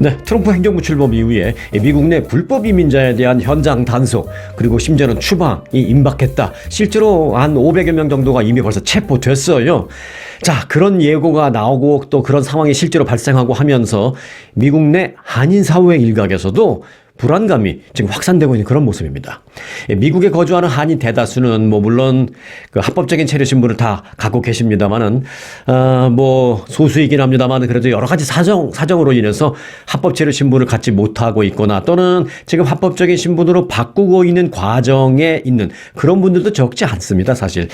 네, 트럼프 행정부 출범 이후에 미국 내 불법 이민자에 대한 현장 단속 그리고 심지어는 추방이 임박했다. 실제로 한 500여 명 정도가 이미 벌써 체포됐어요. 자, 그런 예고가 나오고 또 그런 상황이 실제로 발생하고 하면서 미국 내 한인 사회 일각에서도 불안감이 지금 확산되고 있는 그런 모습입니다. 미국에 거주하는 한인 대다수는 물론 그 합법적인 체류 신분을 다 갖고 계십니다만은 소수이긴 합니다만 그래도 여러 가지 사정으로 인해서 합법 체류 신분을 갖지 못하고 있거나 또는 지금 합법적인 신분으로 바꾸고 있는 과정에 있는 그런 분들도 적지 않습니다, 사실.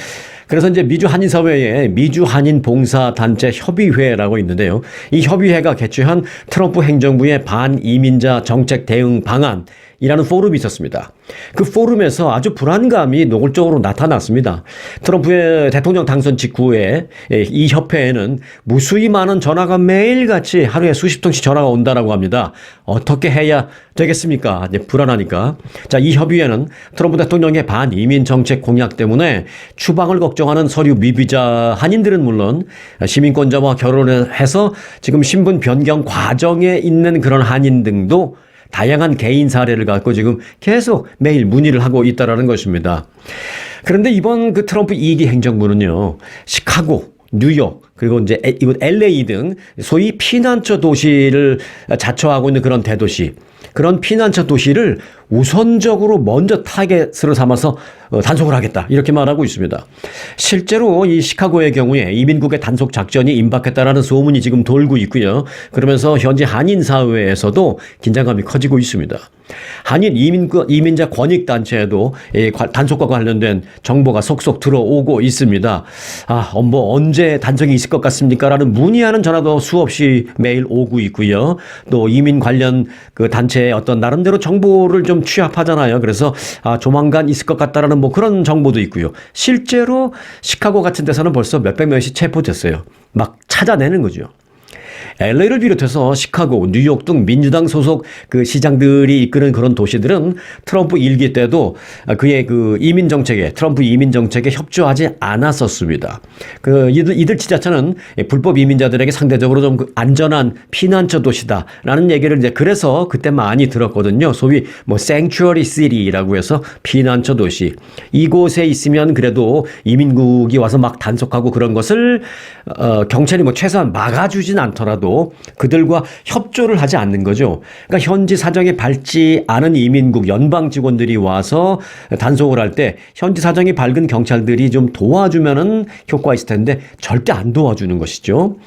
그래서 이제 미주 한인 사회에 미주 한인 봉사 단체 협의회라고 있는데요. 이 협의회가 개최한 트럼프 행정부의 반이민자 정책 대응 방안이라는 포럼이 있었습니다. 그 포럼에서 아주 불안감이 노골적으로 나타났습니다. 트럼프의 대통령 당선 직후에 이 협회에는 무수히 많은 전화가 매일같이 하루에 수십 통씩 전화가 온다라고 합니다. 어떻게 해야 되겠습니까? 이제 불안하니까. 자, 이 협의회는 트럼프 대통령의 반이민 정책 공약 때문에 추방을 걱정하는 서류 미비자 한인들은 물론 시민권자와 결혼을 해서 지금 신분 변경 과정에 있는 그런 한인 등도 다양한 개인 사례를 갖고 지금 계속 매일 문의를 하고 있다라는 것입니다. 그런데 이번 그 트럼프 2기 행정부는요, 시카고, 뉴욕, 그리고 이제 이곳 LA 등 소위 피난처 도시를 자처하고 있는 그런 대도시, 그런 피난처 도시를 우선적으로 먼저 타겟으로 삼아서 단속을 하겠다, 이렇게 말하고 있습니다. 실제로 이 시카고의 경우에 이민국의 단속 작전이 임박했다라는 소문이 지금 돌고 있고요. 그러면서 현재 한인 사회에서도 긴장감이 커지고 있습니다. 한인 이민자 권익단체에도 단속과 관련된 정보가 속속 들어오고 있습니다. 언제 단속이 있을 것 같습니까? 라는 문의하는 전화도 수없이 매일 오고 있고요. 또 이민 관련 그 단체의 어떤 나름대로 정보를 좀 취합하잖아요. 그래서 조만간 있을 것 같다라는 그런 정보도 있고요. 실제로 시카고 같은 데서는 벌써 몇백 명씩 체포됐어요. 막 찾아내는 거죠. LA를 비롯해서 시카고, 뉴욕 등 민주당 소속 그 시장들이 이끄는 그런 도시들은 트럼프 1기 때도 그의 그 이민 정책에, 트럼프 이민 정책에 협조하지 않았었습니다. 이들 지자체는 불법 이민자들에게 상대적으로 좀 안전한 피난처 도시다라는 얘기를 이제 그래서 그때 많이 들었거든요. 소위 sanctuary city라고 해서 피난처 도시. 이곳에 있으면 그래도 이민국이 와서 막 단속하고 그런 것을 경찰이 최소한 막아주진 않더라도 그들과 협조를 하지 않는 거죠. 그러니까 현지 사정이 밝지 않은 이민국 연방 직원들이 와서 단속을 할 때 현지 사정이 밝은 경찰들이 좀 도와주면은 효과가 있을 텐데 절대 안 도와주는 것이죠.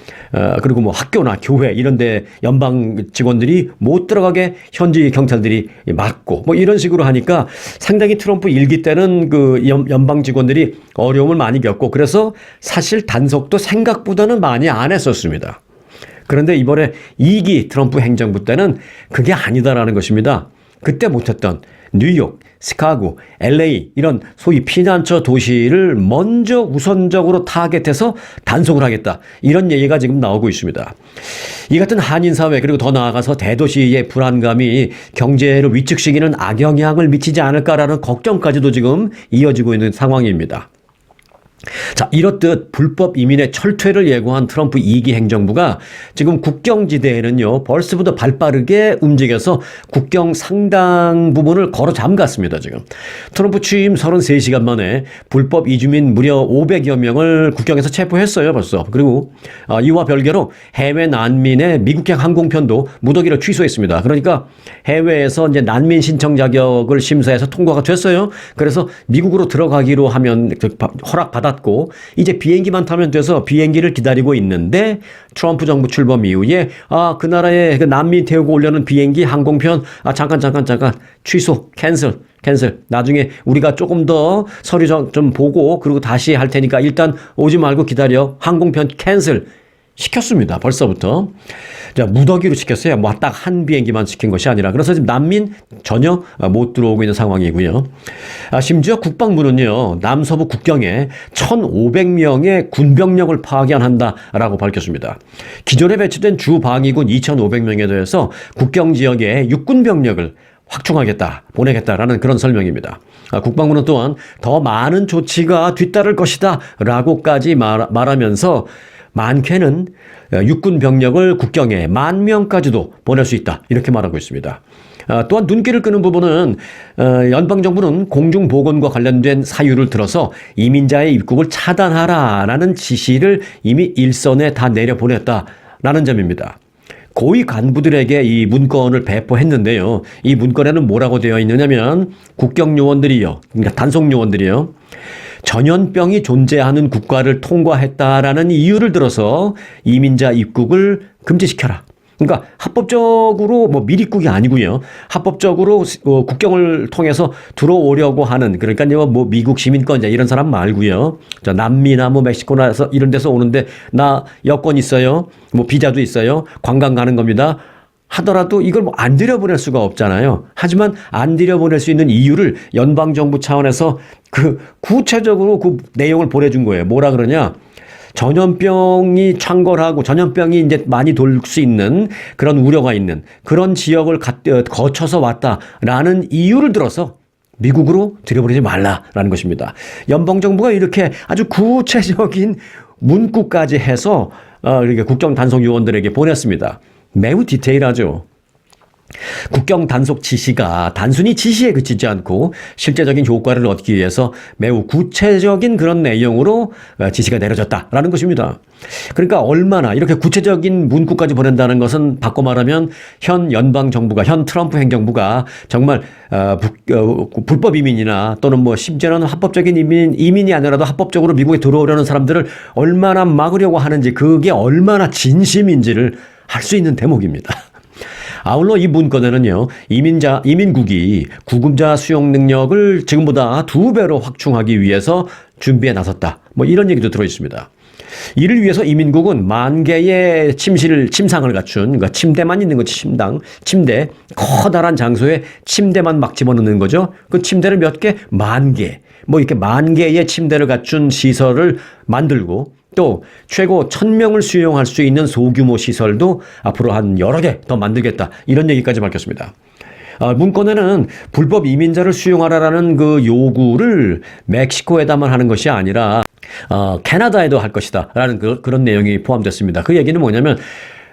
그리고 학교나 교회 이런 데 연방 직원들이 못 들어가게 현지 경찰들이 막고 이런 식으로 하니까 상당히 트럼프 1기 때는 그 연방 직원들이 어려움을 많이 겪고 그래서 사실 단속도 생각보다는 많이 안 했었습니다. 그런데 이번에 2기 트럼프 행정부 때는 그게 아니다라는 것입니다. 그때 못했던 뉴욕, 시카고, LA 이런 소위 피난처 도시를 먼저 우선적으로 타겟해서 단속을 하겠다. 이런 얘기가 지금 나오고 있습니다. 이 같은 한인사회 그리고 더 나아가서 대도시의 불안감이 경제를 위축시키는 악영향을 미치지 않을까라는 걱정까지도 지금 이어지고 있는 상황입니다. 자, 이렇듯 불법 이민의 철퇴를 예고한 트럼프 2기 행정부가 지금 국경지대에는요, 벌써부터 발빠르게 움직여서 국경 상당 부분을 걸어 잠갔습니다, 지금. 트럼프 취임 33시간 만에 불법 이주민 무려 500여 명을 국경에서 체포했어요, 벌써. 그리고 이와 별개로 해외 난민의 미국행 항공편도 무더기로 취소했습니다. 그러니까 해외에서 이제 난민 신청 자격을 심사해서 통과가 됐어요. 그래서 미국으로 들어가기로 하면 허락받았고 이제 비행기만 타면 돼서 비행기를 기다리고 있는데 트럼프 정부 출범 이후에 그 나라에 그 난민 태우고 오려는 비행기 항공편 잠깐 취소 캔슬 나중에 우리가 조금 더 서류 좀 보고 그리고 다시 할 테니까 일단 오지 말고 기다려 항공편 캔슬 시켰습니다. 벌써부터. 자, 무더기로 시켰어요. 딱 한 비행기만 시킨 것이 아니라. 그래서 지금 난민 전혀 못 들어오고 있는 상황이고요. 심지어 국방부는요, 남서부 국경에 1,500명의 군병력을 파견한다라고 밝혔습니다. 기존에 배치된 주 방위군 2,500명에 대해서 국경 지역에 육군 병력을 확충하겠다, 보내겠다라는 그런 설명입니다. 국방부는 또한 더 많은 조치가 뒤따를 것이다 라고까지 말하면서 많게는 육군 병력을 국경에 10,000명까지도 보낼 수 있다. 이렇게 말하고 있습니다. 또한 눈길을 끄는 부분은 연방정부는 공중보건과 관련된 사유를 들어서 이민자의 입국을 차단하라라는 지시를 이미 일선에 다 내려보냈다라는 점입니다. 고위 간부들에게 이 문건을 배포했는데요. 이 문건에는 뭐라고 되어 있느냐면 국경요원들이요. 그러니까 단속요원들이요. 전염병이 존재하는 국가를 통과했다라는 이유를 들어서 이민자 입국을 금지시켜라. 그러니까 합법적으로 뭐 밀입국이 아니고요. 합법적으로 국경을 통해서 들어오려고 하는 그러니까 뭐 미국 시민권자 이런 사람 말고요. 저 남미나 뭐 멕시코나서 이런 데서 오는데 나 여권 있어요. 뭐 비자도 있어요. 관광 가는 겁니다. 하더라도 이걸 뭐 안 들여보낼 수가 없잖아요. 하지만 안 들여보낼 수 있는 이유를 연방정부 차원에서 그 구체적으로 그 내용을 보내준 거예요. 뭐라 그러냐. 전염병이 창궐하고 전염병이 이제 많이 돌 수 있는 그런 우려가 있는 그런 지역을 거쳐서 왔다라는 이유를 들어서 미국으로 들여보내지 말라라는 것입니다. 연방정부가 이렇게 아주 구체적인 문구까지 해서 이렇게 국경 단속 요원들에게 보냈습니다. 매우 디테일하죠. 국경 단속 지시가 단순히 지시에 그치지 않고 실제적인 효과를 얻기 위해서 매우 구체적인 그런 내용으로 지시가 내려졌다라는 것입니다. 그러니까 얼마나 이렇게 구체적인 문구까지 보낸다는 것은 바꿔 말하면 현 연방정부가 현 트럼프 행정부가 정말 불법 이민이나 또는 뭐 심지어는 합법적인 이민이 아니라도 합법적으로 미국에 들어오려는 사람들을 얼마나 막으려고 하는지 그게 얼마나 진심인지를 알 수 있는 대목입니다. 아울러 이 문건에는요, 이민국이 구금자 수용 능력을 지금보다 2배로 확충하기 위해서 준비에 나섰다. 뭐 이런 얘기도 들어 있습니다. 이를 위해서 이민국은 10,000개의 침상을 갖춘, 그러니까 침대만 있는 거지, 침대, 커다란 장소에 침대만 막 집어넣는 거죠. 그 침대를 몇 개? 10,000개. 뭐 이렇게 10,000개의 침대를 갖춘 시설을 만들고 또 최고 1,000명을 수용할 수 있는 소규모 시설도 앞으로 한 여러 개 더 만들겠다. 이런 얘기까지 밝혔습니다. 문건에는 불법 이민자를 수용하라라는 그 요구를 멕시코에다만 하는 것이 아니라 캐나다에도 할 것이다. 라는 그런 내용이 포함됐습니다. 그 얘기는 뭐냐면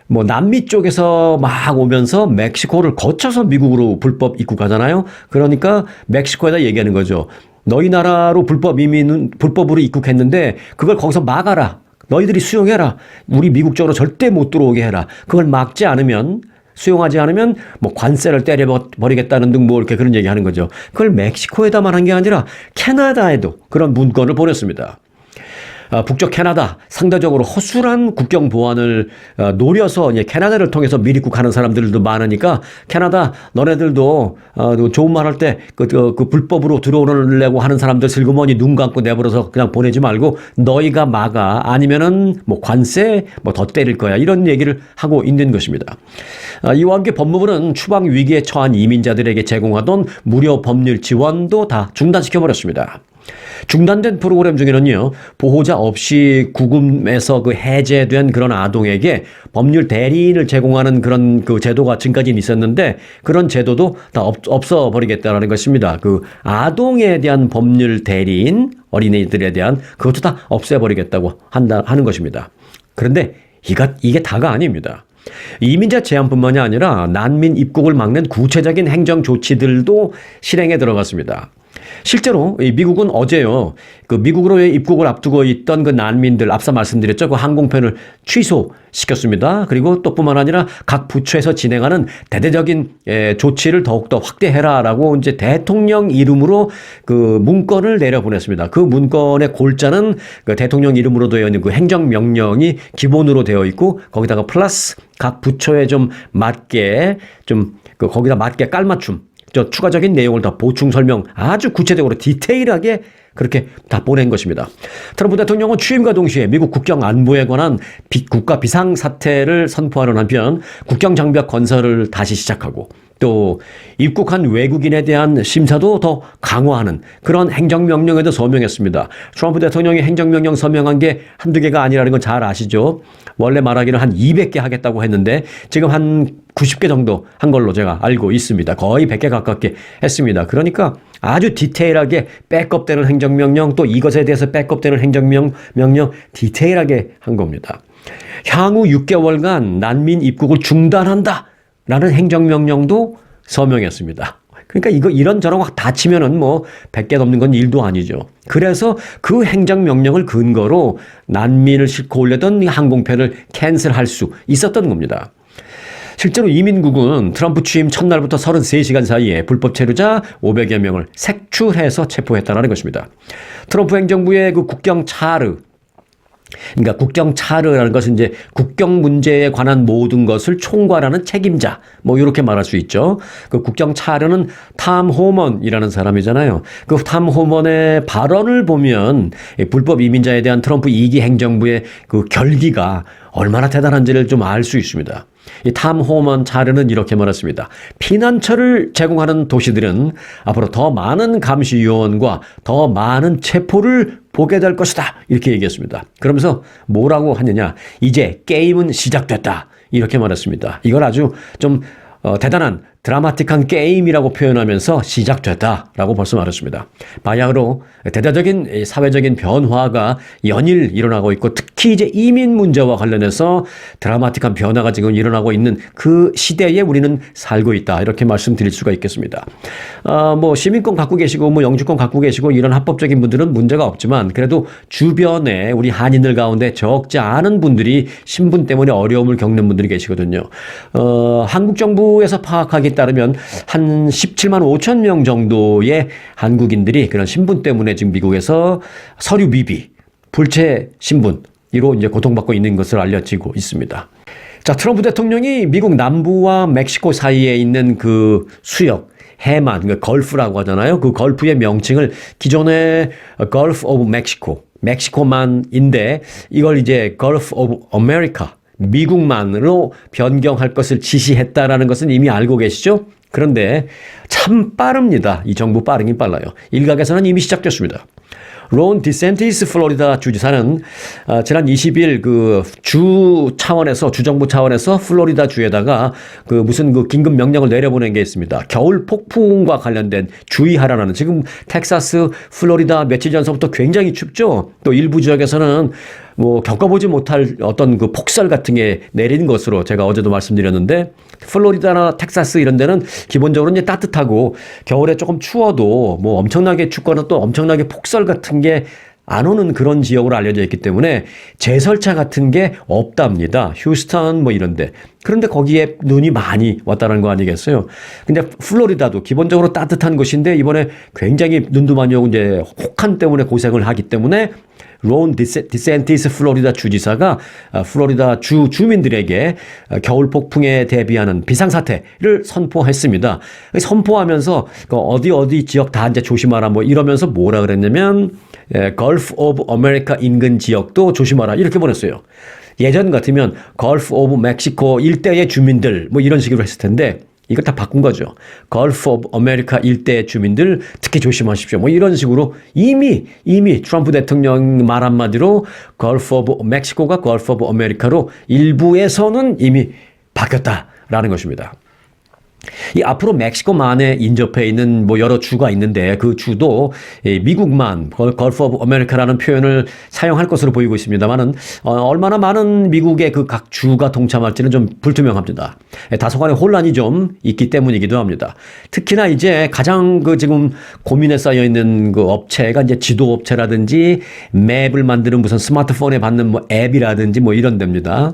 뭐 남미 쪽에서 막 오면서 멕시코를 거쳐서 미국으로 불법 입국하잖아요. 그러니까 멕시코에다 얘기하는 거죠. 너희 나라로 불법으로 입국했는데 그걸 거기서 막아라. 너희들이 수용해라. 우리 미국 쪽으로 절대 못 들어오게 해라. 그걸 막지 않으면 수용하지 않으면 뭐 관세를 때려버리겠다는 등 뭐 이렇게 그런 얘기하는 거죠. 그걸 멕시코에다만 한 게 아니라 캐나다에도 그런 문건을 보냈습니다. 북쪽 캐나다 상대적으로 허술한 국경 보안을 노려서 이제 캐나다를 통해서 밀입국하는 사람들도 많으니까 캐나다 너네들도 좋은 말 할 때 그 불법으로 들어오려고 하는 사람들 슬그머니 눈 감고 내버려서 그냥 보내지 말고 너희가 막아 아니면은 뭐 관세 뭐 더 때릴 거야 이런 얘기를 하고 있는 것입니다. 이와 함께 법무부는 추방 위기에 처한 이민자들에게 제공하던 무료 법률 지원도 다 중단시켜 버렸습니다. 중단된 프로그램 중에는요, 보호자 없이 구금에서 그 해제된 그런 아동에게 법률 대리인을 제공하는 그런 그 제도가 지금까지는 있었는데 그런 제도도 다 없어버리겠다라는 것입니다. 그 아동에 대한 법률 대리인, 어린이들에 대한 그것도 다 없애버리겠다고 하는 것입니다. 그런데 이게 다가 아닙니다. 이민자 제한뿐만이 아니라 난민 입국을 막는 구체적인 행정 조치들도 실행에 들어갔습니다. 실제로 미국은 어제요, 그 미국으로의 입국을 앞두고 있던 그 난민들, 앞서 말씀드렸죠, 그 항공편을 취소시켰습니다. 그리고 또 뿐만 아니라 각 부처에서 진행하는 대대적인 조치를 더욱더 확대해라라고 이제 대통령 이름으로 그 문건을 내려보냈습니다. 그 문건의 골자는 그 대통령 이름으로 되어 있는 그 행정명령이 기본으로 되어 있고 거기다가 플러스 각 부처에 좀 맞게 거기다 맞게 깔맞춤. 추가적인 내용을 더 보충 설명 아주 구체적으로 디테일하게 그렇게 다 보낸 것입니다. 트럼프 대통령은 취임과 동시에 미국 국경 안보에 관한 국가 비상사태를 선포하는 한편 국경 장벽 건설을 다시 시작하고 또 입국한 외국인에 대한 심사도 더 강화하는 그런 행정명령에도 서명했습니다. 트럼프 대통령이 행정명령 서명한 게 한두 개가 아니라는 건 잘 아시죠? 원래 말하기는 한 200개 하겠다고 했는데 지금 한 90개 정도 한 걸로 제가 알고 있습니다. 거의 100개 가깝게 했습니다. 그러니까 아주 디테일하게 백업되는 행정명령 또 이것에 대해서 백업되는 행정명령 디테일하게 한 겁니다. 향후 6개월간 난민 입국을 중단한다라는 행정명령도 서명했습니다. 그러니까 이런저런 다 치면은 뭐 100개 넘는 건 일도 아니죠. 그래서 그 행정명령을 근거로 난민을 싣고 오려던 항공편을 캔슬할 수 있었던 겁니다. 실제로 이민국은 트럼프 취임 첫날부터 33시간 사이에 불법 체류자 500여 명을 색출해서 체포했다는 것입니다. 트럼프 행정부의 그 국경 차르, 그러니까 국경 차르라는 것은 이제 국경 문제에 관한 모든 것을 총괄하는 책임자, 뭐 이렇게 말할 수 있죠. 그 국경 차르는 탐 호먼이라는 사람이잖아요. 그 탐 호먼의 발언을 보면 불법 이민자에 대한 트럼프 2기 행정부의 그 결기가 얼마나 대단한지를 좀 알 수 있습니다. 이 탐 호먼 차르는 이렇게 말했습니다. 피난처를 제공하는 도시들은 앞으로 더 많은 감시 요원과 더 많은 체포를 보게 될 것이다. 이렇게 얘기했습니다. 그러면서 뭐라고 하느냐. 이제 게임은 시작됐다. 이렇게 말했습니다. 이걸 아주 좀 대단한 드라마틱한 게임이라고 표현하면서 시작됐다라고 벌써 말했습니다. 바야흐로 대대적인 사회적인 변화가 연일 일어나고 있고 특히 이제 이민 문제와 관련해서 드라마틱한 변화가 지금 일어나고 있는 그 시대에 우리는 살고 있다. 이렇게 말씀드릴 수가 있겠습니다. 뭐 시민권 갖고 계시고 뭐 영주권 갖고 계시고 이런 합법적인 분들은 문제가 없지만 그래도 주변에 우리 한인들 가운데 적지 않은 분들이 신분 때문에 어려움을 겪는 분들이 계시거든요. 한국 정부에서 파악하기 따르면 한 17만 5천 명 정도의 한국인들이 그런 신분 때문에 지금 미국에서 서류 미비, 불체 신분 이로 이제 고통받고 있는 것을 알려지고 있습니다. 자, 트럼프 대통령이 미국 남부와 멕시코 사이에 있는 그 수역 해만, 그 걸프라고 하잖아요. 그 걸프의 명칭을 기존의 걸프 오브 멕시코, 멕시코만인데 이걸 이제 걸프 오브 아메리카, 미국만으로 변경할 것을 지시했다라는 것은 이미 알고 계시죠? 그런데 참 빠릅니다. 이 정부 빠르긴 빨라요. 일각에서는 이미 시작됐습니다. 론 디센티스 플로리다 주지사는 지난 20일 그 주정부 차원에서 플로리다 주에다가 그 무슨 그 긴급 명령을 내려보낸 게 있습니다. 겨울 폭풍과 관련된 주의하라는 지금 텍사스, 플로리다 며칠 전서부터 굉장히 춥죠. 또 일부 지역에서는 뭐 겪어보지 못할 어떤 그 폭설 같은 게 내린 것으로 제가 어제도 말씀드렸는데 플로리다나 텍사스 이런 데는 기본적으로 이제 따뜻하고 겨울에 조금 추워도 뭐 엄청나게 춥거나 또 엄청나게 폭설 같은 게 안 오는 그런 지역으로 알려져 있기 때문에 제설차 같은 게 없답니다. 휴스턴 뭐 이런데. 그런데 거기에 눈이 많이 왔다는 거 아니겠어요? 근데 플로리다도 기본적으로 따뜻한 곳인데 이번에 굉장히 눈도 많이 오고 이제 혹한 때문에 고생을 하기 때문에 론 디센티스 플로리다 주지사가 플로리다 주민들에게 겨울 폭풍에 대비하는 비상사태를 선포했습니다. 선포하면서 어디 지역 다 이제 조심하라 뭐 이러면서 뭐라 그랬냐면 걸프 오브 아메리카 인근 지역도 조심하라 이렇게 보냈어요. 예전 같으면 걸프 오브 멕시코 일대의 주민들 뭐 이런 식으로 했을 텐데 이걸 다 바꾼 거죠. 걸프 오브 아메리카 일대 주민들 특히 조심하십시오. 뭐 이런 식으로 이미 트럼프 대통령 말 한마디로 걸프 오브 멕시코가 걸프 오브 아메리카로 일부에서는 이미 바뀌었다라는 것입니다. 이 앞으로 멕시코만에 인접해 있는 뭐 여러 주가 있는데 그 주도 미국만 걸프 오브 아메리카라는 표현을 사용할 것으로 보이고 있습니다만은 얼마나 많은 미국의 그 각 주가 동참할지는 좀 불투명합니다. 다소간의 혼란이 좀 있기 때문이기도 합니다. 특히나 이제 가장 그 지금 고민에 쌓여 있는 그 업체가 이제 지도 업체라든지 맵을 만드는 무슨 스마트폰에 받는 뭐 앱이라든지 뭐 이런 데입니다.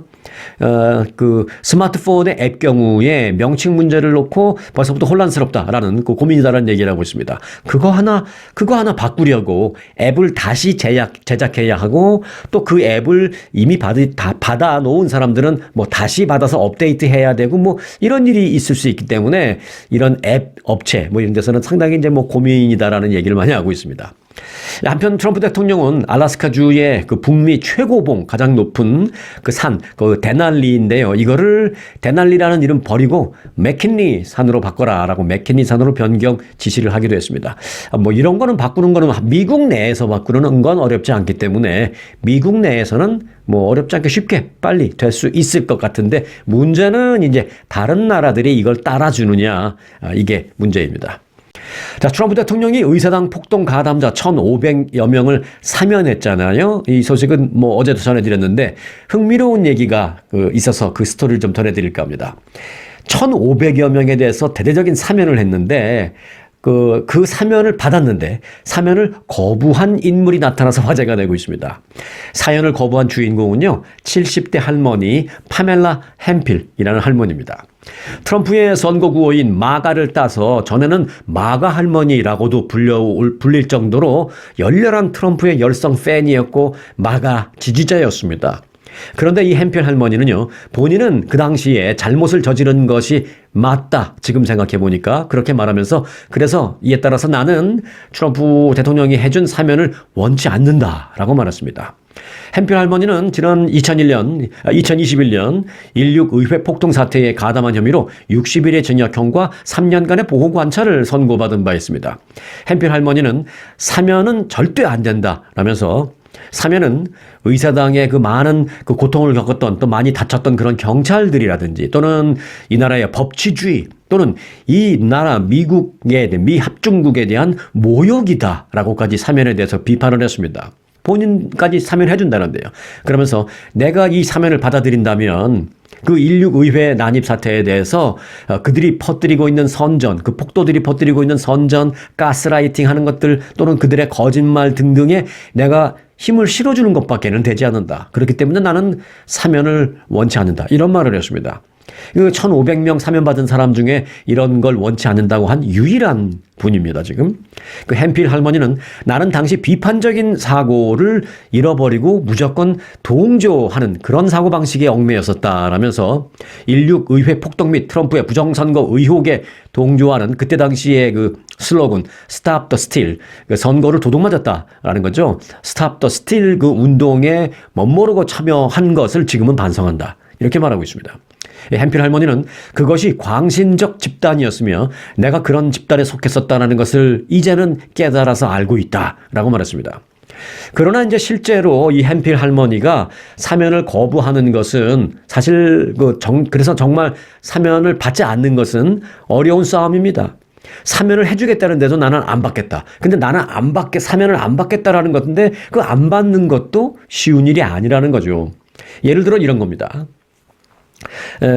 그 스마트폰의 앱 경우에 명칭 문제를 놓고 벌써부터 혼란스럽다라는 그 고민이다라는 얘기를 하고 있습니다. 그거 하나 바꾸려고 앱을 다시 제작해야 하고 또 그 앱을 이미 다 받아 놓은 사람들은 뭐 다시 받아서 업데이트해야 되고 뭐 이런 일이 있을 수 있기 때문에 이런 앱 업체 뭐 이런 데서는 상당히 이제 뭐 고민이다라는 얘기를 많이 하고 있습니다. 한편 트럼프 대통령은 알래스카주의 그 북미 최고봉 가장 높은 그 산, 그 데날리인데요. 이거를 데날리라는 이름 버리고 맥킨리 산으로 바꿔라라고 맥킨리 산으로 변경 지시를 하기도 했습니다. 뭐 이런 거는 바꾸는 거는 미국 내에서 바꾸는 건 어렵지 않기 때문에 미국 내에서는 뭐 어렵지 않게 쉽게 빨리 될 수 있을 것 같은데 문제는 이제 다른 나라들이 이걸 따라주느냐 이게 문제입니다. 자, 트럼프 대통령이 의사당 폭동 가담자 1,500여 명을 사면했잖아요. 이 소식은 뭐 어제도 전해드렸는데 흥미로운 얘기가 있어서 그 스토리를 좀 전해드릴까 합니다. 1,500여 명에 대해서 대대적인 사면을 했는데 그 사면을 받았는데 사면을 거부한 인물이 나타나서 화제가 되고 있습니다. 사연을 거부한 주인공은요, 70대 할머니 파멜라 햄필이라는 할머니입니다. 트럼프의 선거 구호인 마가를 따서 전에는 마가 할머니라고도 불릴 정도로 열렬한 트럼프의 열성 팬이었고 마가 지지자였습니다. 그런데 이 햄필 할머니는요, 본인은 그 당시에 잘못을 저지른 것이 맞다, 지금 생각해 보니까 그렇게 말하면서, 그래서 이에 따라서 나는 트럼프 대통령이 해준 사면을 원치 않는다라고 말했습니다. 햄필 할머니는 지난 2021년 16 의회 폭동 사태에 가담한 혐의로 60일의 징역형과 3년간의 보호 관찰을 선고받은 바 있습니다. 햄필 할머니는 사면은 절대 안 된다라면서, 사면은 의사당의 그 많은 그 고통을 겪었던, 또 많이 다쳤던 그런 경찰들이라든지 또는 이 나라의 법치주의 또는 이 나라 미 합중국에 대한 모욕이다라고까지 사면에 대해서 비판을 했습니다. 본인까지 사면해 준다는데요. 그러면서 내가 이 사면을 받아들인다면 그 16 의회 난입 사태에 대해서 그들이 퍼뜨리고 있는 선전, 그 폭도들이 퍼뜨리고 있는 선전, 가스라이팅 하는 것들 또는 그들의 거짓말 등등에 내가 힘을 실어주는 것밖에는 되지 않는다. 그렇기 때문에 나는 사면을 원치 않는다. 이런 말을 했습니다. 그 1,500명 사면받은 사람 중에 이런 걸 원치 않는다고 한 유일한 분입니다, 지금. 그 햄필 할머니는 나는 당시 비판적인 사고를 잃어버리고 무조건 동조하는 그런 사고방식에 얽매였었다라면서 16 의회 폭동 및 트럼프의 부정선거 의혹에 동조하는 그때 당시의 그 슬로건 Stop the Steal, 그 선거를 도둑맞았다라는 거죠. Stop the Steal 그 운동에 멋모르고 참여한 것을 지금은 반성한다. 이렇게 말하고 있습니다. 햄필 할머니는 그것이 광신적 집단이었으며 내가 그런 집단에 속했었다는 것을 이제는 깨달아서 알고 있다라고 말했습니다. 그러나 이제 실제로 이 햄필 할머니가 사면을 거부하는 것은 사실 그래서 정말 사면을 받지 않는 것은 어려운 싸움입니다. 사면을 해주겠다는데도 나는 안 받겠다. 근데 나는 사면을 안 받겠다라는 것인데 그 안 받는 것도 쉬운 일이 아니라는 거죠. 예를 들어 이런 겁니다.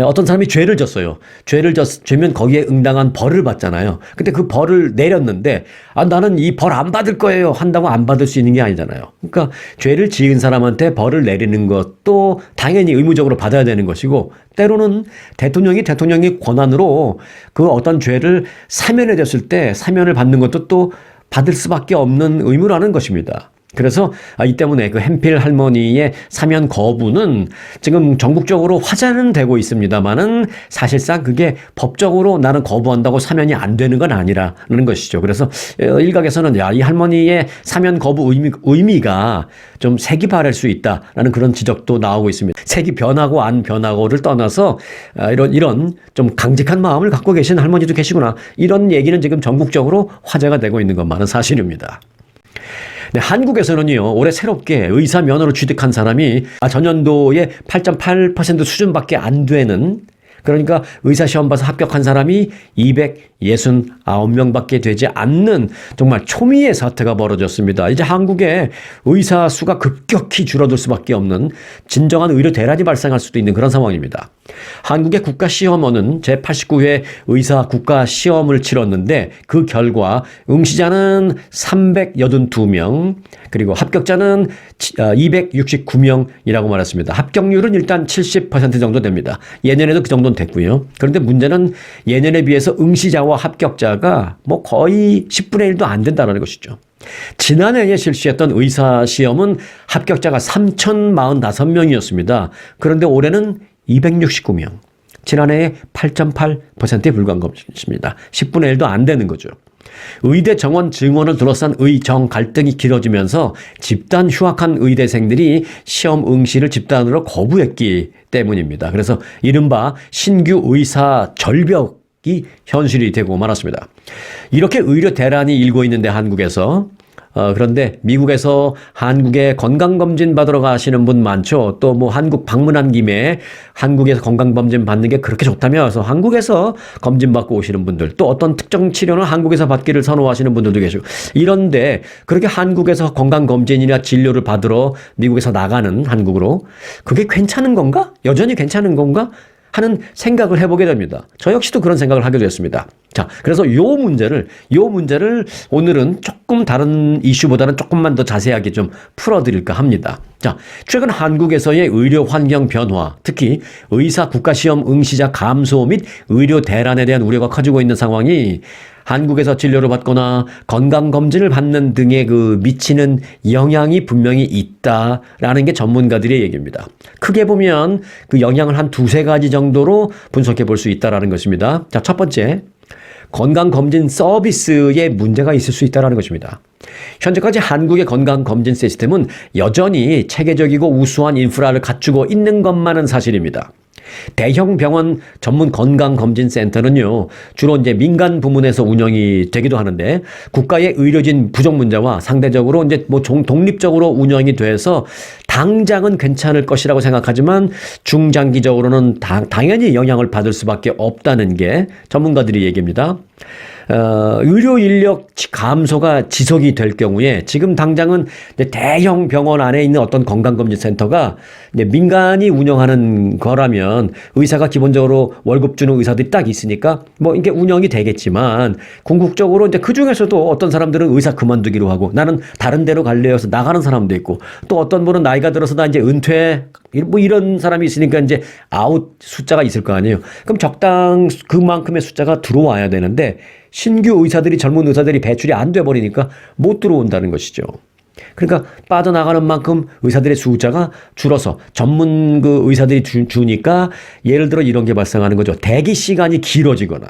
어떤 사람이 죄를 졌어요. 죄를 졌으면 거기에 응당한 벌을 받잖아요. 근데 그 벌을 내렸는데 나는 이 벌 안 받을 거예요 한다고 안 받을 수 있는 게 아니잖아요. 그러니까 죄를 지은 사람한테 벌을 내리는 것도 당연히 의무적으로 받아야 되는 것이고, 때로는 대통령이 권한으로 그 어떤 죄를 사면해 줬을 때 사면을 받는 것도 또 받을 수밖에 없는 의무라는 것입니다. 그래서 이 때문에 그 햄필 할머니의 사면 거부는 지금 전국적으로 화제는 되고 있습니다만은 사실상 그게 법적으로 나는 거부한다고 사면이 안 되는 건 아니라는 것이죠. 그래서 일각에서는 이 할머니의 사면 거부 의미가 좀 색이 바랄 수 있다라는 그런 지적도 나오고 있습니다. 색이 변하고 안 변하고를 떠나서 이런 좀 강직한 마음을 갖고 계신 할머니도 계시구나, 이런 얘기는 지금 전국적으로 화제가 되고 있는 것만은 사실입니다. 네, 한국에서는요, 올해 새롭게 의사 면허를 취득한 사람이 전년도에 8.8% 수준밖에 안 되는, 그러니까 의사 시험 봐서 합격한 사람이 269명밖에 되지 않는 정말 초미의 사태가 벌어졌습니다. 이제 한국의 의사 수가 급격히 줄어들 수밖에 없는 진정한 의료 대란이 발생할 수도 있는 그런 상황입니다. 한국의 국가시험원은 제89회 의사 국가시험을 치렀는데 그 결과 응시자는 382명, 그리고 합격자는 269명이라고 말했습니다. 합격률은 일단 70% 정도 됩니다. 예년에도 그 정도는 됐고요. 그런데 문제는 예년에 비해서 응시자와 합격자가 뭐 거의 10분의 1도 안 된다는 것이죠. 지난해에 실시했던 의사시험은 합격자가 3,045명이었습니다. 그런데 올해는 269명. 지난해에 8.8%에 불과한 것입니다. 10분의 1도 안 되는 거죠. 의대 정원 증원을 둘러싼 의정 갈등이 길어지면서 집단 휴학한 의대생들이 시험 응시를 집단으로 거부했기 때문입니다. 그래서 이른바 신규 의사 절벽이 현실이 되고 말았습니다. 이렇게 의료 대란이 일고 있는데 한국에서 그런데 미국에서 한국에 건강검진 받으러 가시는 분 많죠. 또 뭐 한국 방문한 김에 한국에서 건강검진 받는 게 그렇게 좋다면서 한국에서 검진 받고 오시는 분들, 또 어떤 특정 치료는 한국에서 받기를 선호하시는 분들도 계시고, 이런데 그렇게 한국에서 건강검진이나 진료를 받으러 미국에서 나가는 한국으로, 그게 괜찮은 건가? 여전히 괜찮은 건가? 하는 생각을 해보게 됩니다. 저 역시도 그런 생각을 하게 되었습니다. 자, 그래서 요 문제를 오늘은 조금 다른 이슈보다는 조금만 더 자세하게 좀 풀어드릴까 합니다. 자, 최근 한국에서의 의료 환경 변화, 특히 의사 국가시험 응시자 감소 및 의료 대란에 대한 우려가 커지고 있는 상황이 한국에서 진료를 받거나 건강검진을 받는 등의 그 미치는 영향이 분명히 있다라는 게 전문가들의 얘기입니다. 크게 보면 그 영향을 한 두세 가지 정도로 분석해 볼 수 있다라는 것입니다. 자, 첫 번째, 건강검진 서비스에 문제가 있을 수 있다는 것입니다. 현재까지 한국의 건강검진 시스템은 여전히 체계적이고 우수한 인프라를 갖추고 있는 것만은 사실입니다. 대형 병원 전문 건강검진센터는요, 주로 이제 민간 부문에서 운영이 되기도 하는데, 국가의 의료진 부족 문제와 상대적으로 이제 뭐 독립적으로 운영이 돼서 당장은 괜찮을 것이라고 생각하지만 중장기적으로는 당연히 영향을 받을 수밖에 없다는 게 전문가들의 얘기입니다. 의료 인력 감소가 지속이 될 경우에 지금 당장은 대형 병원 안에 있는 어떤 건강검진센터가 민간이 운영하는 거라면 의사가 기본적으로 월급 주는 의사들이 딱 있으니까 뭐 이게 운영이 되겠지만, 궁극적으로 이제 그 중에서도 어떤 사람들은 의사 그만두기로 하고 나는 다른 데로 갈래요 해서 나가는 사람도 있고, 또 어떤 분은 나이가 들어서 나 이제 은퇴 뭐 이런 사람이 있으니까 이제 아웃 숫자가 있을 거 아니에요. 그럼 적당 그만큼의 숫자가 들어와야 되는데 신규 의사들이, 젊은 의사들이 배출이 안 돼 버리니까 못 들어온다는 것이죠. 그러니까 빠져나가는 만큼 의사들의 숫자가 줄어서 전문 그 의사들이 주니까 예를 들어 이런 게 발생하는 거죠. 대기 시간이 길어지거나,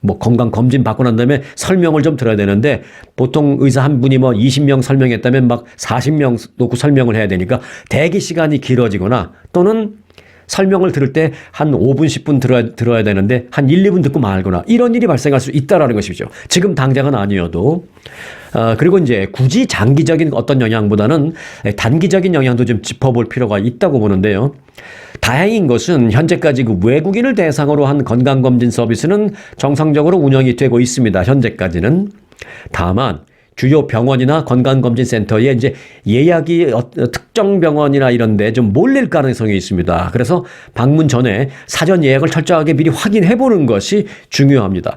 뭐 건강검진 받고 난 다음에 설명을 좀 들어야 되는데 보통 의사 한 분이 뭐 20명 설명했다면 막 40명 놓고 설명을 해야 되니까 대기 시간이 길어지거나, 또는 설명을 들을 때 한 5분, 10분 들어야 되는데 한 1, 2분 듣고 말거나, 이런 일이 발생할 수 있다라는 것이죠. 지금 당장은 아니어도. 그리고 이제 굳이 장기적인 어떤 영향보다는 단기적인 영향도 좀 짚어볼 필요가 있다고 보는데요. 다행인 것은 현재까지 그 외국인을 대상으로 한 건강검진 서비스는 정상적으로 운영이 되고 있습니다. 현재까지는. 다만 주요 병원이나 건강검진센터에 이제 예약이 특정 병원이나 이런데 좀 몰릴 가능성이 있습니다. 그래서 방문 전에 사전 예약을 철저하게 미리 확인해 보는 것이 중요합니다.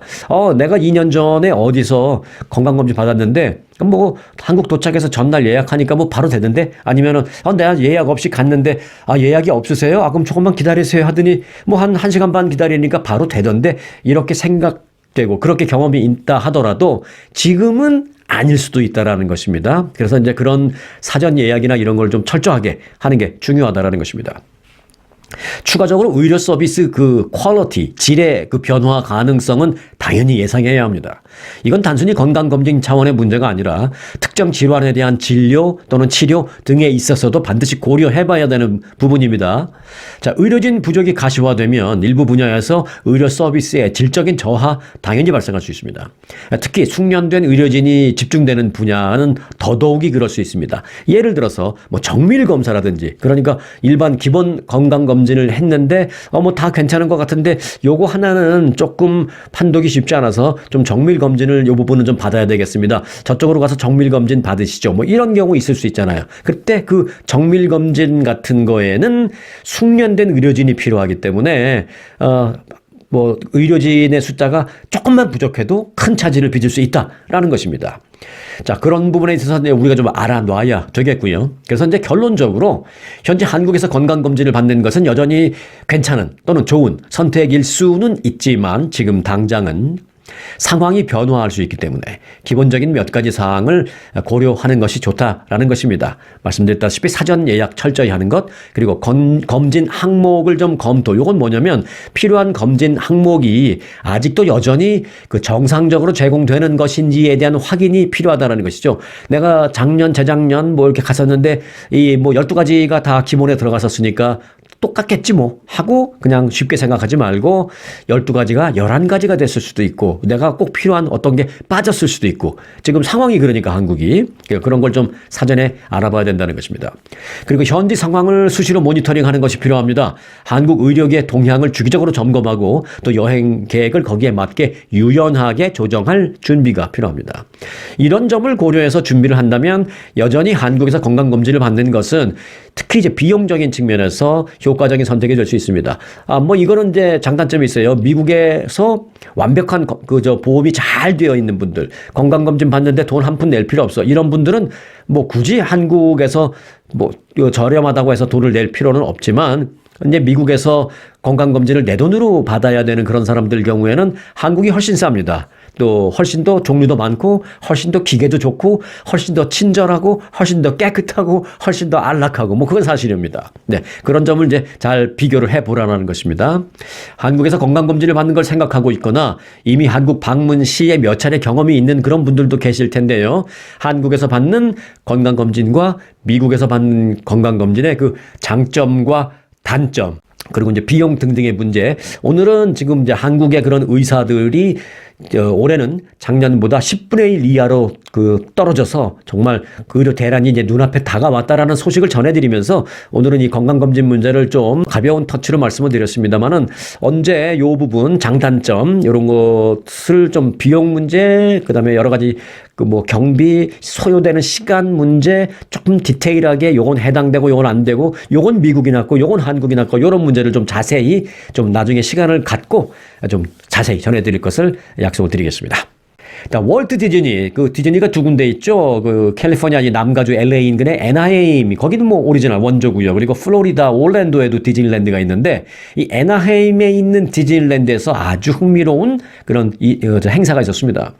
내가 2년 전에 어디서 건강검진 받았는데 뭐 한국 도착해서 전날 예약하니까 뭐 바로 되는데, 아니면은 내가 예약 없이 갔는데 예약이 없으세요? 그럼 조금만 기다리세요 하더니 뭐 한 1시간 반 기다리니까 바로 되던데, 이렇게 생각되고 그렇게 경험이 있다 하더라도 지금은 아닐 수도 있다라는 것입니다. 그래서 이제 그런 사전 예약이나 이런 걸 좀 철저하게 하는 게 중요하다라는 것입니다. 추가적으로 의료 서비스 그 퀄리티, 질의 그 변화 가능성은 당연히 예상해야 합니다. 이건 단순히 건강검진 차원의 문제가 아니라 특정 질환에 대한 진료 또는 치료 등에 있어서도 반드시 고려해봐야 되는 부분입니다. 자, 의료진 부족이 가시화되면 일부 분야에서 의료 서비스의 질적인 저하 당연히 발생할 수 있습니다. 특히 숙련된 의료진이 집중되는 분야는 더더욱이 그럴 수 있습니다. 예를 들어서 뭐 정밀 검사라든지, 그러니까 일반 기본 건강검진을 했는데 뭐 다 괜찮은 것 같은데 요거 하나는 조금 판독이 쉽지 않아서 좀 정밀 검진을 요 부분은 좀 받아야 되겠습니다. 저쪽으로 가서 정밀 검진 받으시죠. 뭐 이런 경우 있을 수 있잖아요. 그때 그 정밀 검진 같은 거에는 숙련된 의료진이 필요하기 때문에 뭐 의료진의 숫자가 조금만 부족해도 큰 차질을 빚을 수 있다라는 것입니다. 자, 그런 부분에 있어서 우리가 좀 알아놔야 되겠고요. 그래서 이제 결론적으로 현재 한국에서 건강검진을 받는 것은 여전히 괜찮은 또는 좋은 선택일 수는 있지만, 지금 당장은 상황이 변화할 수 있기 때문에 기본적인 몇 가지 사항을 고려하는 것이 좋다라는 것입니다. 말씀드렸다시피 사전 예약 철저히 하는 것, 그리고 검진 항목을 좀 검토. 이건 뭐냐면 필요한 검진 항목이 아직도 여전히 그 정상적으로 제공되는 것인지에 대한 확인이 필요하다는 것이죠. 내가 작년, 재작년 뭐 이렇게 갔었는데 이 뭐 12가지가 다 기본에 들어갔었으니까 똑같겠지 뭐 하고 그냥 쉽게 생각하지 말고 12가지가 11가지가 됐을 수도 있고 내가 꼭 필요한 어떤 게 빠졌을 수도 있고 지금 상황이 그러니까 한국이 그런 걸 좀 사전에 알아봐야 된다는 것입니다. 그리고 현지 상황을 수시로 모니터링하는 것이 필요합니다. 한국 의료계의 동향을 주기적으로 점검하고 또 여행 계획을 거기에 맞게 유연하게 조정할 준비가 필요합니다. 이런 점을 고려해서 준비를 한다면 여전히 한국에서 건강검진을 받는 것은 특히 이제 비용적인 측면에서 효과적인 선택이 될 수 있습니다. 뭐 이거는 이제 장단점이 있어요. 미국에서 완벽한 보험이 잘 되어 있는 분들, 건강검진 받는데 돈 한 푼 낼 필요 없어. 이런 분들은 뭐 굳이 한국에서 뭐 저렴하다고 해서 돈을 낼 필요는 없지만 이제 미국에서 건강검진을 내 돈으로 받아야 되는 그런 사람들 경우에는 한국이 훨씬 쌉니다. 또 훨씬 더 종류도 많고 훨씬 더 기계도 좋고 훨씬 더 친절하고 훨씬 더 깨끗하고 훨씬 더 안락하고 뭐 그건 사실입니다. 네, 그런 점을 이제 잘 비교를 해보라는 것입니다. 한국에서 건강검진을 받는 걸 생각하고 있거나 이미 한국 방문 시에 몇 차례 경험이 있는 그런 분들도 계실 텐데요. 한국에서 받는 건강검진과 미국에서 받는 건강검진의 그 장점과 단점 그리고 이제 비용 등등의 문제. 오늘은 지금 이제 한국의 그런 의사들이 올해는 작년보다 10분의 1 이하로 떨어져서 정말 그 의료 대란이 이제 눈앞에 다가왔다라는 소식을 전해드리면서 오늘은 이 건강검진 문제를 좀 가벼운 터치로 말씀을 드렸습니다만은 언제 요 부분 장단점 이런 것을 좀 비용 문제 그다음에 여러 가지 뭐 경비 소요되는 시간 문제 조금 디테일하게 요건 해당되고 요건 안 되고 요건 미국이 낫고 요건 한국이 낫고 이런 문제를 좀 자세히 좀 나중에 시간을 갖고 좀 자세히 전해드릴 것을 약속을 드리겠습니다. 월트 디즈니, 디즈니가 두 군데 있죠. 캘리포니아 남가주 LA 인근의 애나헤임, 거기는 뭐 오리지널 원조고요. 그리고 플로리다 올랜도에도 디즈니랜드가 있는데 이 애나헤임에 있는 디즈니랜드에서 아주 흥미로운 그런 행사가 있었습니다.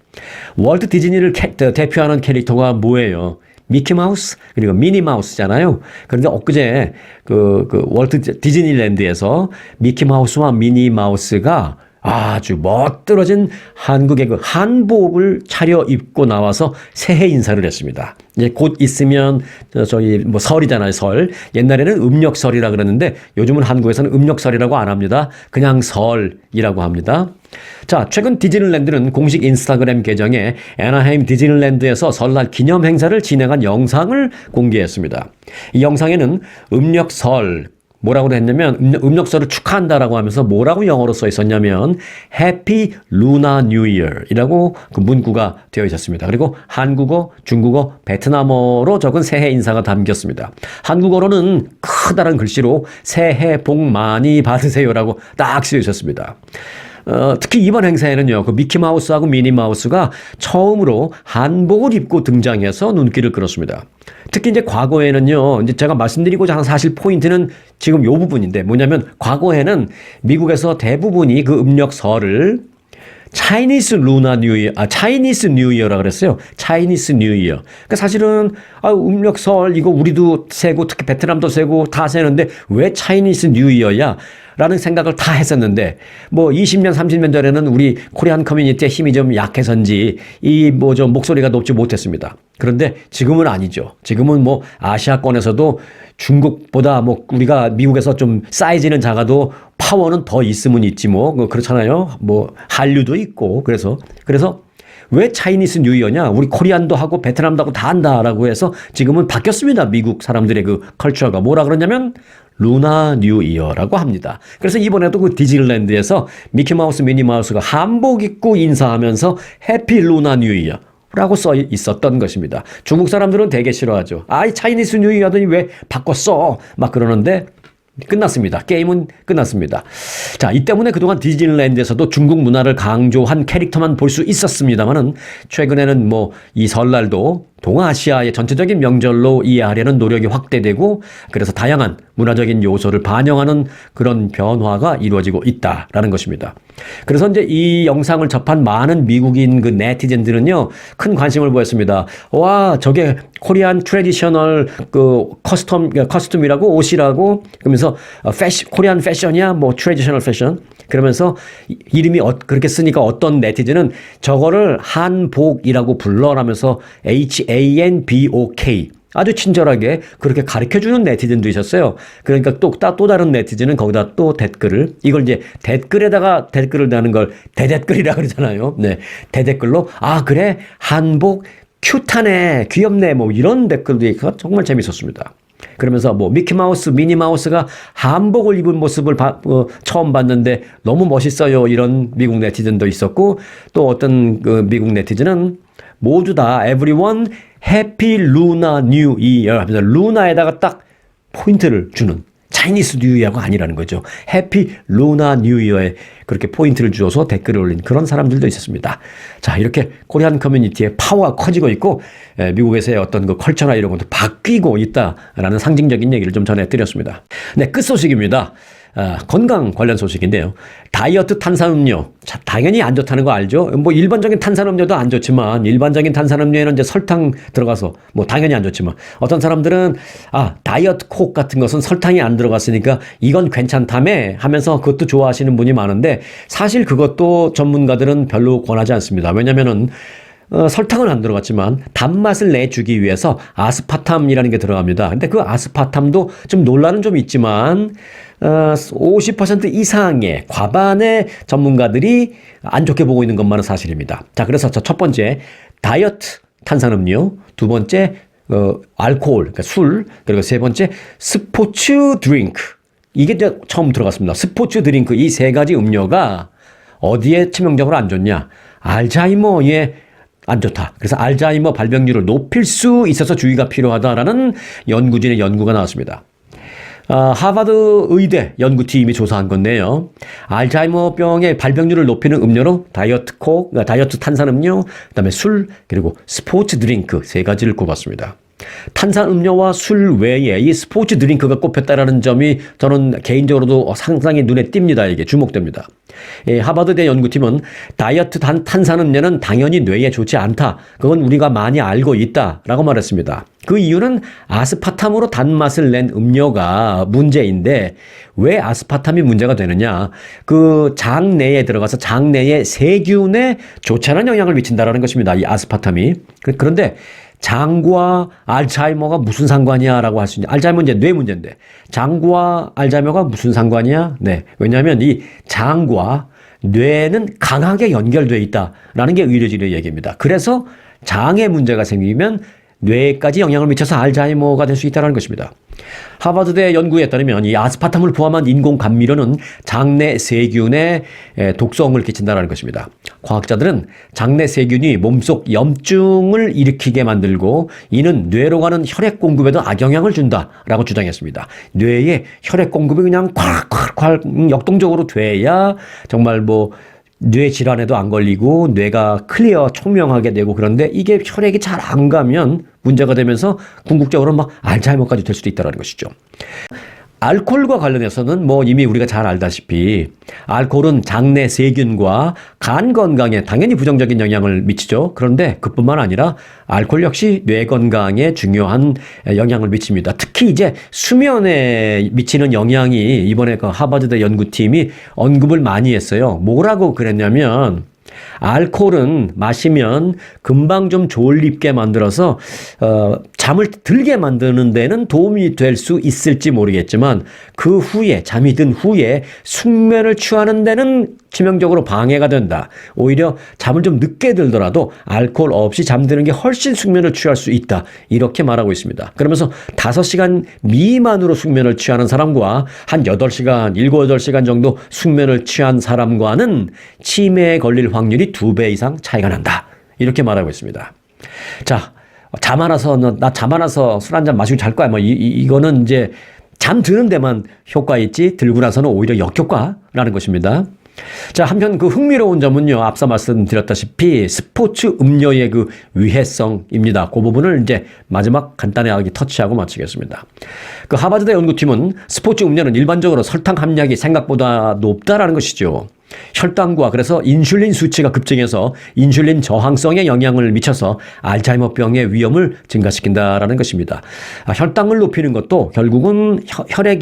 월트 디즈니를 대표하는 캐릭터가 뭐예요? 미키마우스 그리고 미니마우스잖아요. 그런데 엊그제 월트 디즈니랜드에서 미키마우스와 미니마우스가 아주 멋들어진 한국의 한복을 차려입고 나와서 새해 인사를 했습니다. 이제 곧 있으면 저희 뭐 설이잖아요, 설. 옛날에는 음력설이라 그랬는데 요즘은 한국에서는 음력설이라고 안 합니다. 그냥 설이라고 합니다. 자, 최근 디즈니랜드는 공식 인스타그램 계정에 애나헤임 디즈니랜드에서 설날 기념 행사를 진행한 영상을 공개했습니다. 이 영상에는 음력설 뭐라고 했냐면 음력설을 축하한다라고 하면서 뭐라고 영어로 써 있었냐면 Happy Lunar New Year이라고 문구가 되어 있었습니다. 그리고 한국어, 중국어, 베트남어로 적은 새해 인사가 담겼습니다. 한국어로는 커다란 글씨로 새해 복 많이 받으세요라고 딱 쓰여 있었습니다. 특히 이번 행사에는요, 미키마우스하고 미니마우스가 처음으로 한복을 입고 등장해서 눈길을 끌었습니다. 특히 이제 과거에는요, 이제 제가 말씀드리고자 하는 사실 포인트는 지금 요 부분인데 뭐냐면 과거에는 미국에서 대부분이 음력설을 차이니스 루나 뉴 이어, 차이니스 뉴 이어라 그랬어요. 차이니스 뉴 이어. 그러니까 사실은 음력설 이거 우리도 세고 특히 베트남도 세고 다 세는데 왜 차이니스 뉴 이어야? 라는 생각을 다 했었는데 뭐 20년 30년 전에는 우리 코리안 커뮤니티의 힘이 좀 약해서인지 좀 목소리가 높지 못했습니다. 그런데 지금은 아니죠. 지금은 뭐 아시아권에서도 중국보다 뭐 우리가 미국에서 좀 사이즈는 작아도 파워는 더 있으면 있지 뭐 그렇잖아요. 뭐 한류도 있고 그래서 왜 차이니스 뉴 이어냐? 우리 코리안도 하고 베트남도 하고 다 한다라고 해서 지금은 바뀌었습니다. 미국 사람들의 컬처가 뭐라 그러냐면 루나 뉴 이어라고 합니다. 그래서 이번에도 디즈니랜드에서 미키마우스 미니마우스가 한복 입고 인사하면서 해피 루나 뉴 이어 라고 써 있었던 것입니다. 중국 사람들은 되게 싫어하죠. 이 차이니스 뉴 이어 하더니 왜 바꿨어? 막 그러는데 끝났습니다. 게임은 끝났습니다. 자, 이 때문에 그동안 디즈니랜드에서도 중국 문화를 강조한 캐릭터만 볼 수 있었습니다만은 최근에는 이 설날도 동아시아의 전체적인 명절로 이해하려는 노력이 확대되고 그래서 다양한 문화적인 요소를 반영하는 그런 변화가 이루어지고 있다라는 것입니다. 그래서 이제 이 영상을 접한 많은 미국인 네티즌들은요, 큰 관심을 보였습니다. 와, 저게 코리안 트래디셔널 커스텀이라고 옷이라고 그러면서 코리안 패션이야, 트래디셔널 패션. 그러면서 이름이 그렇게 쓰니까 어떤 네티즌은 저거를 한복이라고 불러라면서 HANBOK 아주 친절하게 그렇게 가르쳐주는 네티즌도 있었어요. 그러니까 또 다른 네티즌은 거기다 또 댓글을, 이걸 이제 댓글을 다는 걸 대댓글이라 그러잖아요. 네. 대댓글로, 아, 그래, 한복 큐트하네, 귀엽네, 뭐 이런 댓글도 있고 정말 재밌었습니다. 그러면서 뭐 미키마우스, 미니마우스가 한복을 입은 모습을 처음 봤는데 너무 멋있어요, 이런 미국 네티즌도 있었고, 또 어떤 그 미국 네티즌은 모두 다 everyone happy Lunar New Year 하면서 루나에다가 딱 포인트를 주는, 차이니스 뉴 이어가 아니라는 거죠. 해피 루나 뉴 이어에 그렇게 포인트를 주어서 댓글을 올린 그런 사람들도 있었습니다. 자, 이렇게 코리안 커뮤니티의 파워가 커지고 있고, 미국에서의 어떤 그 컬처나 이런 것도 바뀌고 있다라는 상징적인 얘기를 좀 전해드렸습니다. 네, 끝 소식입니다. 건강 관련 소식인데요. 다이어트 탄산음료. 자, 당연히 안 좋다는 거 알죠? 뭐 일반적인 탄산음료도 안 좋지만, 일반적인 탄산음료에는 이제 설탕 들어가서 뭐 당연히 안 좋지만, 어떤 사람들은 다이어트 콕 같은 것은 설탕이 안 들어갔으니까 이건 괜찮다며 하면서 그것도 좋아하시는 분이 많은데, 사실 그것도 전문가들은 별로 권하지 않습니다. 왜냐면은 설탕은 안 들어갔지만 단맛을 내주기 위해서 아스파탐이라는 게 들어갑니다. 근데 그 아스파탐도 좀 논란은 좀 있지만 50% 이상의 과반의 전문가들이 안 좋게 보고 있는 것만은 사실입니다. 자, 그래서 첫 번째 다이어트 탄산음료, 두 번째 알코올, 그러니까 술, 그리고 세 번째 스포츠 드링크. 이게 이제 처음 들어갔습니다. 스포츠 드링크, 이 세 가지 음료가 어디에 치명적으로 안 좋냐? 알츠하이머에 안 좋다. 그래서 알츠하이머 발병률을 높일 수 있어서 주의가 필요하다라는 연구진의 연구가 나왔습니다. 하버드 의대 연구팀이 조사한 건데요. 알츠하이머병의 발병률을 높이는 음료로 다이어트 콕, 다이어트 탄산음료, 그다음에 술, 그리고 스포츠 드링크 세 가지를 꼽았습니다. 탄산음료와 술 외에 이 스포츠 드링크가 꼽혔다라는 점이 저는 개인적으로도 상당히 눈에 띕니다. 이게 주목됩니다. 하버드대 연구팀은 다이어트 탄산음료는 당연히 뇌에 좋지 않다. 그건 우리가 많이 알고 있다라고 말했습니다. 그 이유는 아스파탐으로 단맛을 낸 음료가 문제인데, 왜 아스파탐이 문제가 되느냐? 그 장내에 들어가서 장내의 세균에 좋지 않은 영향을 미친다라는 것입니다. 이 아스파탐이. 그런데 장과 알츠하이머가 무슨 상관이야? 라고 할 수 있냐. 알츠하이머는 이제 뇌 문제인데, 장과 알츠하이머가 무슨 상관이야? 네. 왜냐하면 이 장과 뇌는 강하게 연결되어 있다라는 게 의료진의 얘기입니다. 그래서 장에 문제가 생기면 뇌까지 영향을 미쳐서 알츠하이머가 될 수 있다는 것입니다. 하버드대 연구에 따르면 이 아스파탐을 포함한 인공 감미료는 장내 세균에 독성을 끼친다는 것입니다. 과학자들은 장내 세균이 몸속 염증을 일으키게 만들고, 이는 뇌로 가는 혈액 공급에도 악영향을 준다라고 주장했습니다. 뇌에 혈액 공급이 그냥 콸콸콸 역동적으로 돼야 정말 뭐 뇌 질환에도 안 걸리고 뇌가 클리어 총명하게 되고, 그런데 이게 혈액이 잘 안 가면 문제가 되면서 궁극적으로 막 알츠하이머까지 될 수도 있다는 것이죠. 알코올과 관련해서는 뭐 이미 우리가 잘 알다시피 알코올은 장내 세균과 간 건강에 당연히 부정적인 영향을 미치죠. 그런데 그뿐만 아니라 알코올 역시 뇌 건강에 중요한 영향을 미칩니다. 특히 이제 수면에 미치는 영향이 이번에 그 하버드대 연구팀이 언급을 많이 했어요. 뭐라고 그랬냐면, 알코올은 마시면 금방 좀 졸립게 만들어서 잠을 들게 만드는 데는 도움이 될 수 있을지 모르겠지만, 그 후에 잠이 든 후에 숙면을 취하는 데는 치명적으로 방해가 된다. 오히려 잠을 좀 늦게 들더라도 알코올 없이 잠드는 게 훨씬 숙면을 취할 수 있다. 이렇게 말하고 있습니다. 그러면서 5시간 미만으로 숙면을 취하는 사람과 한 8시간, 7, 8시간 정도 숙면을 취한 사람과는 치매에 걸릴 확률이 2배 이상 차이가 난다. 이렇게 말하고 있습니다. 자, 나 잠 안 와서 술 한잔 마시고 잘 거야. 뭐 이거는 이제 잠드는 데만 효과 있지, 들고 나서는 오히려 역효과라는 것입니다. 자, 한편 그 흥미로운 점은요, 앞서 말씀드렸다시피 스포츠 음료의 그 위해성입니다. 그 부분을 이제 마지막 간단하게 터치하고 마치겠습니다. 그 하버드대 연구팀은 스포츠 음료는 일반적으로 설탕 함량이 생각보다 높다라는 것이죠. 혈당과 그래서 인슐린 수치가 급증해서 인슐린 저항성에 영향을 미쳐서 알츠하이머병의 위험을 증가시킨다라는 것입니다. 혈당을 높이는 것도 결국은 혈액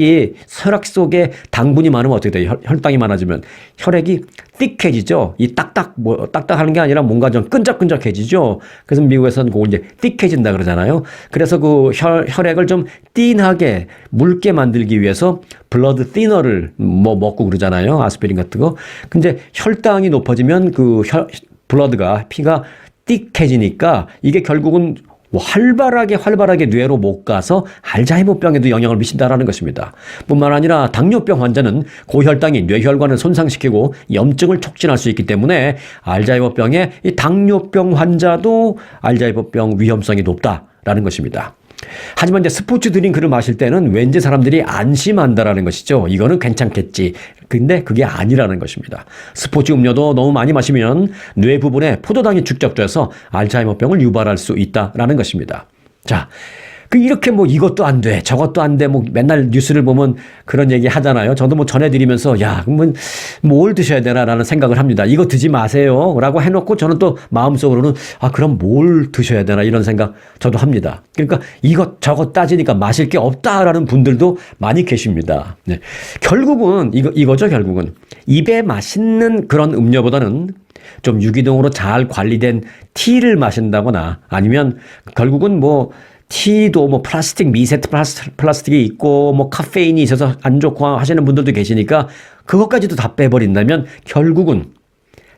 속에 당분이 많으면 어떻게 돼요? 혈당이 많아지면 혈액이 thick해지죠. 이 딱딱하는 게 아니라 뭔가 좀 끈적끈적해지죠. 그래서 미국에서는 그걸 이제 thick해진다 그러잖아요. 그래서 그 혈액을 좀 띵하게 묽게 만들기 위해서 블러드 thiner를 먹고 그러잖아요. 아스피린 같은 거. 근데 혈당이 높아지면 그 블러드가 피가 thick해지니까 이게 결국은 활발하게 뇌로 못 가서 알츠하이머병에도 영향을 미친다라는 것입니다. 뿐만 아니라 당뇨병 환자는 고혈당이 뇌혈관을 손상시키고 염증을 촉진할 수 있기 때문에 알츠하이머병의 이 당뇨병 환자도 알츠하이머병 위험성이 높다라는 것입니다. 하지만 이제 스포츠 드링크를 마실 때는 왠지 사람들이 안심한다라는 것이죠. 이거는 괜찮겠지. 근데 그게 아니라는 것입니다. 스포츠 음료도 너무 많이 마시면 뇌 부분에 포도당이 축적돼서 알츠하이머병을 유발할 수 있다라는 것입니다. 자, 이렇게 이것도 안 돼, 저것도 안 돼, 맨날 뉴스를 보면 그런 얘기 하잖아요. 저도 전해드리면서, 야, 그러면 뭘 드셔야 되나라는 생각을 합니다. 이거 드지 마세요. 라고 해놓고 저는 또 마음속으로는, 그럼 뭘 드셔야 되나 이런 생각 저도 합니다. 그러니까 이것, 저것 따지니까 마실 게 없다라는 분들도 많이 계십니다. 네. 결국은, 이거죠, 결국은. 입에 맛있는 그런 음료보다는 좀 유기농으로 잘 관리된 티를 마신다거나 아니면 결국은 티도 플라스틱, 미세트 플라스틱이 있고 카페인이 있어서 안 좋고 하시는 분들도 계시니까 그것까지도 다 빼버린다면 결국은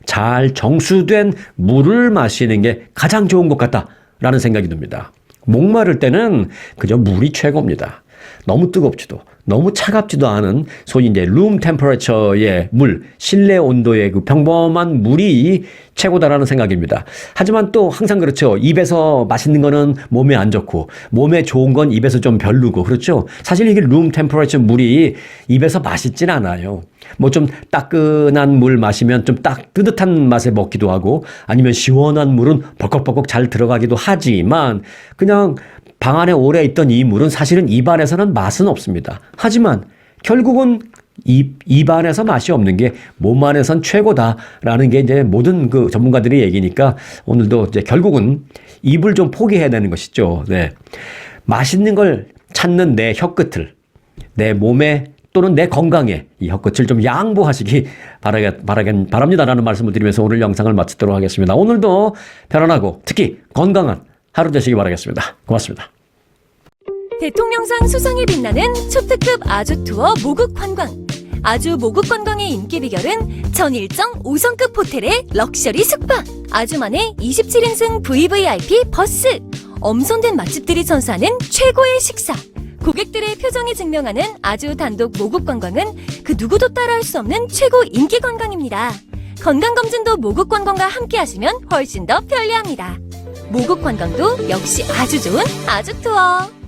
잘 정수된 물을 마시는 게 가장 좋은 것 같다라는 생각이 듭니다. 목마를 때는 그저 물이 최고입니다. 너무 뜨겁지도 너무 차갑지도 않은 소위 이제 룸 템퍼레처의 물, 실내 온도의 그 평범한 물이 최고다라는 생각입니다. 하지만 또 항상 그렇죠. 입에서 맛있는 거는 몸에 안 좋고 몸에 좋은 건 입에서 좀 별로고 그렇죠. 사실 이게 룸 템퍼레처 물이 입에서 맛있진 않아요. 좀 따끈한 물 마시면 좀 뜨뜻한 맛에 먹기도 하고 아니면 시원한 물은 벌컥벌컥 잘 들어가기도 하지만 그냥 방 안에 오래 있던 이 물은 사실은 입안에서는 맛은 없습니다. 하지만 결국은 입 안에서 맛이 없는 게 몸 안에선 최고다라는 게 이제 모든 그 전문가들의 얘기니까 오늘도 이제 결국은 입을 좀 포기해야 되는 것이죠. 네. 맛있는 걸 찾는 내 혀끝을 내 몸에 또는 내 건강에 이 혀끝을 좀 양보하시기 바랍니다라는 말씀을 드리면서 오늘 영상을 마치도록 하겠습니다. 오늘도 편안하고 특히 건강한 하루 되시기 바라겠습니다. 고맙습니다. 대통령상 수상에 빛나는 초특급 아주 투어 모국 관광. 아주 모국 관광의 인기 비결은 전 일정 5성급 호텔의 럭셔리 숙박. 아주만의 27인승 VVIP 버스. 엄선된 맛집들이 선사하는 최고의 식사. 고객들의 표정이 증명하는 아주 단독 모국 관광은 그 누구도 따라할 수 없는 최고 인기 관광입니다. 건강검진도 모국 관광과 함께 하시면 훨씬 더 편리합니다. 모국 관광도 역시 아주 좋은 아주 투어.